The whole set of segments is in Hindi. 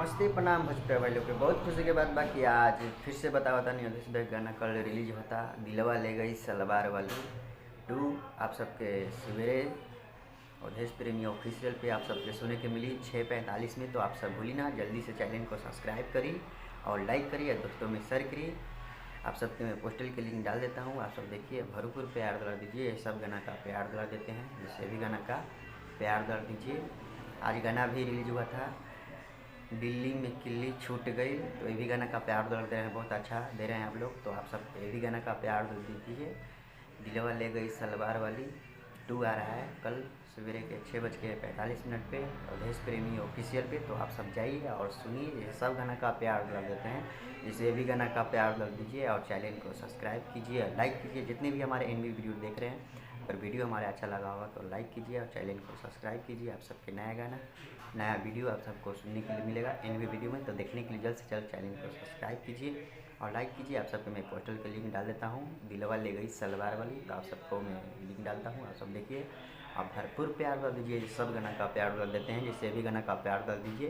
नमस्ते प्रणाम भोजपुरी भाई लोग के। बहुत खुशी के बात बाकी आज फिर से बताता नहीं होता सुबह गाना कल रिलीज होता दिलवा ले गई सलवार वाली 2 आप सबके सवेरे अवधेश प्रेमी ऑफिशियल पे आप सबके सुने के मिली 6:45 में। तो आप सब भूली ना जल्दी से चैनल को सब्सक्राइब करी और लाइक करिए, दोस्तों में शेयर करिए। आप सबके मैं पोस्टल के लिंक डाल देता हूँ, आप सब देखिए, भरपूर प्यार दिला दीजिए। ये सब गाना का प्यार दिला देते हैं, जिससे भी गाना का प्यार दिला दीजिए। आज गाना भी रिलीज हुआ था दिल्ली में किल्ली छूट गई, तो ये भी गाना का प्यार दे रहे हैं, बहुत अच्छा दे रहे हैं आप लोग। तो आप सब ये भी गाना का प्यार दे दीजिए। दिलवा ले गई सलवार वाली 2 आ रहा है कल सवेरे के 6:45 पे अवधेश प्रेमी ऑफिशियल पे। तो आप सब जाइए और सुनिए, ये सब गाना का प्यार डाल देते हैं, जिसे भी गाना का प्यार डाल दीजिए और चैनल को सब्सक्राइब कीजिए, लाइक कीजिए। जितने भी हमारे एनवी वीडियो देख रहे हैं, अगर वीडियो हमारे अच्छा लगा होगा तो लाइक कीजिए और चैनल को सब्सक्राइब कीजिए। आप सबके नया गाना नया वीडियो आप सबको सुनने के लिए मिलेगा एनवी वीडियो में। तो देखने के लिए जल्द से जल्द चैनल को सब्सक्राइब कीजिए और लाइक कीजिए। आप सबको मैं पोस्टल के लिंक डाल देता हूँ, दिलवा ले गई सलवार वाली। तो आप सबको मैं लिंक डालता हूँ, आप सब देखिए, आप भरपूर प्यार डाल दीजिए। सब गाना का प्यार डाल देते हैं, जिससे भी गाना का प्यार डाल दीजिए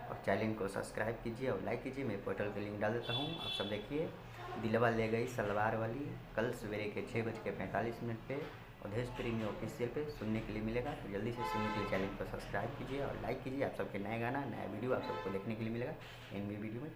और चैनल को सब्सक्राइब कीजिए और लाइक कीजिए। मैं पोर्टल के लिंक डाल देता हूँ, आप सब देखिए, दिलवा ले गई सलवार वाली कल सवेरे के 6:45 पे अवधेश प्रेमी ऑफिशियल पे सुनने के लिए मिलेगा। तो जल्दी से सुनने के लिए चैनल को सब्सक्राइब कीजिए और लाइक कीजिए। आप सबके नया गाना नया वीडियो आप सबको देखने के लिए मिलेगा एनवी वीडियो में।